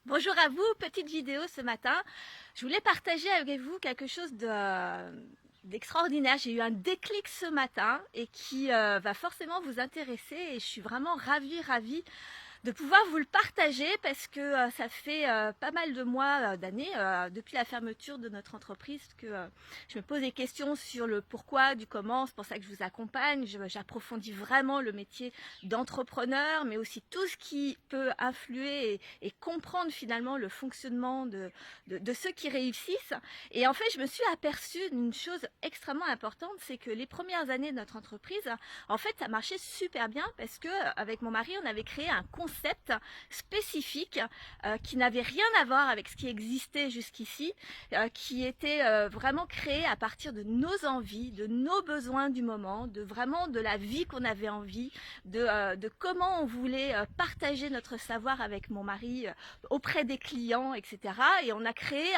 Bonjour à vous, petite vidéo ce matin. Je voulais partager avec vous quelque chose d'extraordinaire. J'ai eu un déclic ce matin et qui va forcément vous intéresser et je suis vraiment ravie de pouvoir vous le partager parce que ça fait pas mal de mois, d'années, depuis la fermeture de notre entreprise que je me pose des questions sur le pourquoi, du comment. C'est pour ça que je vous accompagne. J'approfondis vraiment le métier d'entrepreneur, mais aussi tout ce qui peut influer et comprendre finalement le fonctionnement de ceux qui réussissent. Et en fait, je me suis aperçue d'une chose extrêmement importante, c'est que les premières années de notre entreprise, en fait, ça marchait super bien parce que avec mon mari, on avait créé un concept spécifique qui n'avait rien à voir avec ce qui existait jusqu'ici, qui était vraiment créé à partir de nos envies, de nos besoins du moment, de vraiment de la vie qu'on avait envie, de comment on voulait partager notre savoir avec mon mari auprès des clients, etc. Et on a créé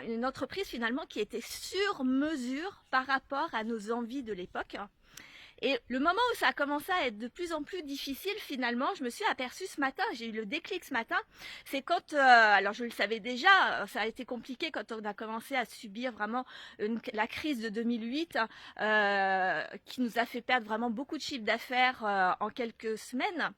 une entreprise finalement qui était sur mesure par rapport à nos envies de l'époque. Et le moment où ça a commencé à être de plus en plus difficile, finalement, je me suis aperçue ce matin, j'ai eu le déclic ce matin, c'est quand, alors je le savais déjà, ça a été compliqué quand on a commencé à subir vraiment la crise de 2008, qui nous a fait perdre vraiment beaucoup de chiffre d'affaires en quelques semaines.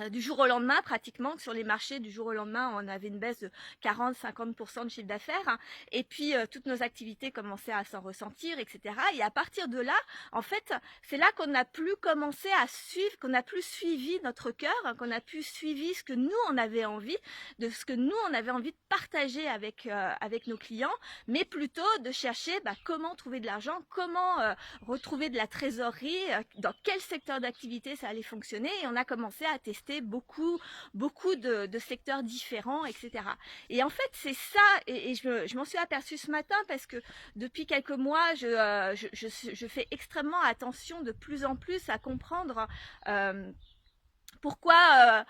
Du jour au lendemain, pratiquement, sur les marchés, du jour au lendemain, on avait une baisse de 40-50% de chiffre d'affaires. Hein, et puis, toutes nos activités commençaient à s'en ressentir, etc. Et à partir de là, en fait, c'est là qu'on a plus commencé à suivre, qu'on a plus suivi notre cœur, hein, qu'on a plus suivi ce que nous, on avait envie, de ce que nous, on avait envie de partager avec nos clients, mais plutôt de chercher comment trouver de l'argent, comment retrouver de la trésorerie, dans quel secteur d'activité ça allait fonctionner. Et on a commencé à tester beaucoup de secteurs différents, etc. Et en fait, c'est ça, et je m'en suis aperçue ce matin parce que depuis quelques mois, je fais extrêmement attention de plus en plus à comprendre pourquoi,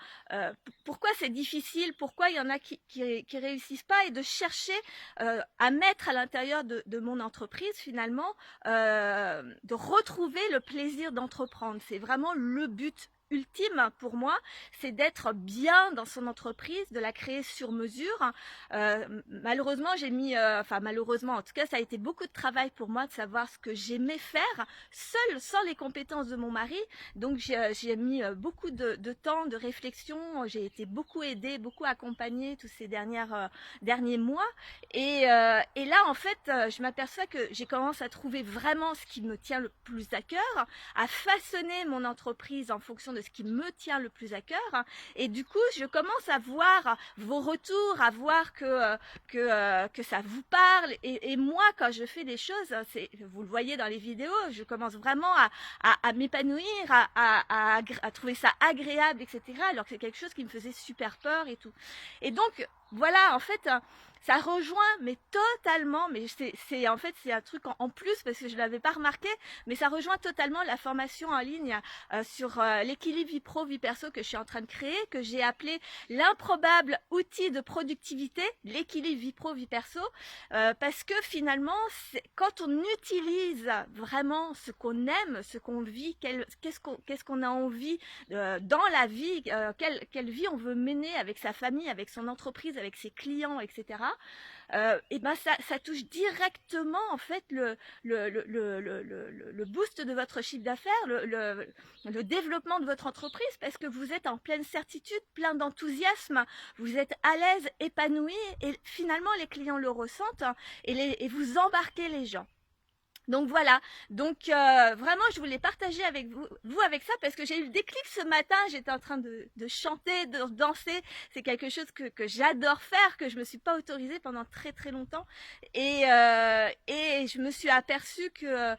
pourquoi c'est difficile, pourquoi il y en a qui réussissent pas, et de chercher à mettre à l'intérieur de mon entreprise finalement, de retrouver le plaisir d'entreprendre. C'est vraiment le but ultime pour moi, c'est d'être bien dans son entreprise, de la créer sur mesure. Malheureusement, j'ai mis, malheureusement, en tout cas, ça a été beaucoup de travail pour moi de savoir ce que j'aimais faire, seule, sans les compétences de mon mari. Donc j'ai mis beaucoup de temps, de réflexion. J'ai été beaucoup aidée, beaucoup accompagnée tous ces derniers mois. Et là, en fait, je m'aperçois que j'ai commencé à trouver vraiment ce qui me tient le plus à cœur, à façonner mon entreprise en fonction de ce qui me tient le plus à cœur. Et du coup, je commence à voir vos retours, à voir que ça vous parle. Et moi, quand je fais des choses, vous le voyez dans les vidéos, je commence vraiment à m'épanouir, à trouver ça agréable, etc. Alors que c'est quelque chose qui me faisait super peur et tout. Et donc, voilà, en fait, ça rejoint, mais totalement, mais en fait, c'est un truc en plus parce que je ne l'avais pas remarqué, mais ça rejoint totalement la formation en ligne sur l'équilibre vie pro, vie perso que je suis en train de créer, que j'ai appelé l'improbable outil de productivité, l'équilibre vie pro, vie perso, parce que finalement, quand on utilise vraiment ce qu'on aime, ce qu'on vit, qu'est-ce qu'on a envie dans la vie, quelle vie on veut mener avec sa famille, avec son entreprise, avec ses clients, etc. Et ben ça touche directement en fait le boost de votre chiffre d'affaires, le développement de votre entreprise, parce que vous êtes en pleine certitude, plein d'enthousiasme, vous êtes à l'aise, épanoui, et finalement les clients le ressentent, et vous embarquez les gens. Donc voilà, donc vraiment je voulais partager avec vous avec ça parce que j'ai eu le déclic ce matin, j'étais en train de chanter, de danser, c'est quelque chose que j'adore faire, que je me suis pas autorisée pendant très longtemps, et je me suis aperçue que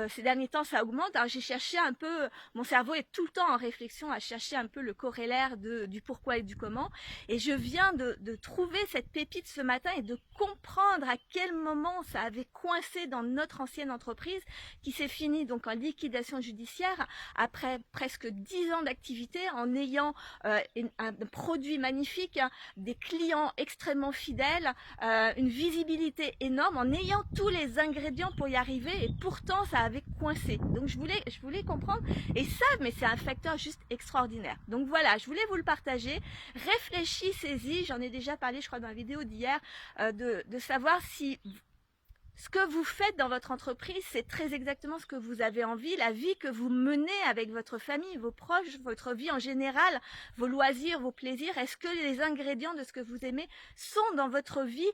ces derniers temps ça augmente. Alors j'ai cherché un peu, mon cerveau est tout le temps en réflexion à chercher un peu le corrélaire du pourquoi et du comment, et je viens de trouver cette pépite ce matin et de comprendre à quel moment ça avait coincé dans notre ancienne ancienne entreprise qui s'est finie donc en liquidation judiciaire après presque 10 ans d'activité en ayant un produit magnifique, des clients extrêmement fidèles, une visibilité énorme, en ayant tous les ingrédients pour y arriver, et pourtant ça avait coincé. Donc je voulais comprendre, et ça, mais c'est un facteur juste extraordinaire. Donc voilà, je voulais vous le partager. Réfléchissez-y, j'en ai déjà parlé je crois dans la vidéo d'hier, de savoir si ce que vous faites dans votre entreprise, c'est très exactement ce que vous avez envie, la vie que vous menez avec votre famille, vos proches, votre vie en général, vos loisirs, vos plaisirs. Est-ce que les ingrédients de ce que vous aimez sont dans votre vie?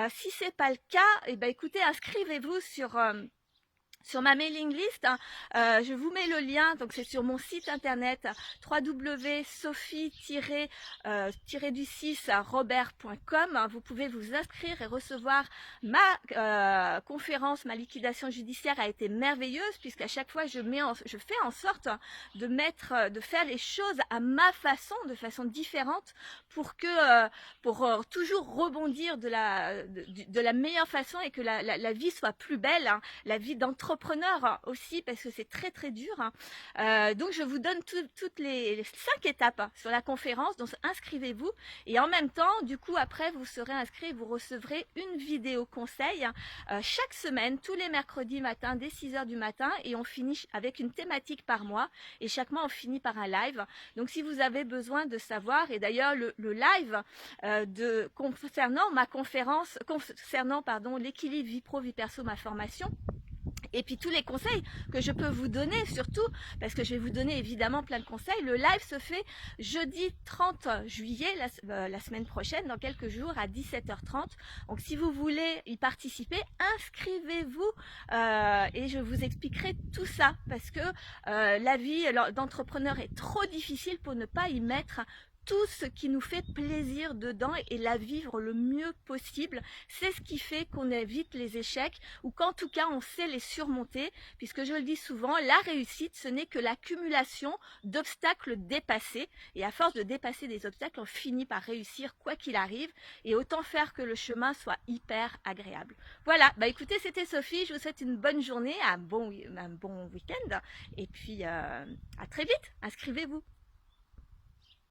Si c'est pas le cas, eh ben écoutez, inscrivez-vous sur ma mailing list, je vous mets le lien, donc c'est sur mon site internet www.sophie-robert.com. Vous pouvez vous inscrire et recevoir ma conférence. Ma liquidation judiciaire a été merveilleuse puisqu'à chaque fois je fais en sorte de faire les choses à ma façon, de façon différente, pour toujours rebondir de la meilleure façon et que la vie soit plus belle, hein, la vie d'entrepreneur aussi, parce que c'est très très dur. Donc je vous donne toutes les 5 étapes sur la conférence, donc inscrivez-vous, et en même temps, du coup, après vous serez inscrit, vous recevrez une vidéo conseil chaque semaine, tous les mercredis matin, dès 6 heures du matin, et on finit avec une thématique par mois, et chaque mois on finit par un live. Donc si vous avez besoin de savoir, et d'ailleurs le live concernant ma conférence, concernant l'équilibre vie pro vie perso, ma formation, et puis tous les conseils que je peux vous donner, surtout parce que je vais vous donner évidemment plein de conseils. Le live se fait jeudi 30 juillet, la semaine prochaine, dans quelques jours, à 17h30. Donc si vous voulez y participer, inscrivez-vous et je vous expliquerai tout ça, parce que la vie d'entrepreneur est trop difficile pour ne pas y mettre tout ce qui nous fait plaisir dedans et la vivre le mieux possible. C'est ce qui fait qu'on évite les échecs, ou qu'en tout cas on sait les surmonter, puisque je le dis souvent, la réussite ce n'est que l'accumulation d'obstacles dépassés, et à force de dépasser des obstacles, on finit par réussir quoi qu'il arrive, et autant faire que le chemin soit hyper agréable. Voilà, bah écoutez, c'était Sophie, je vous souhaite une bonne journée, un bon week-end, et puis à très vite, inscrivez-vous.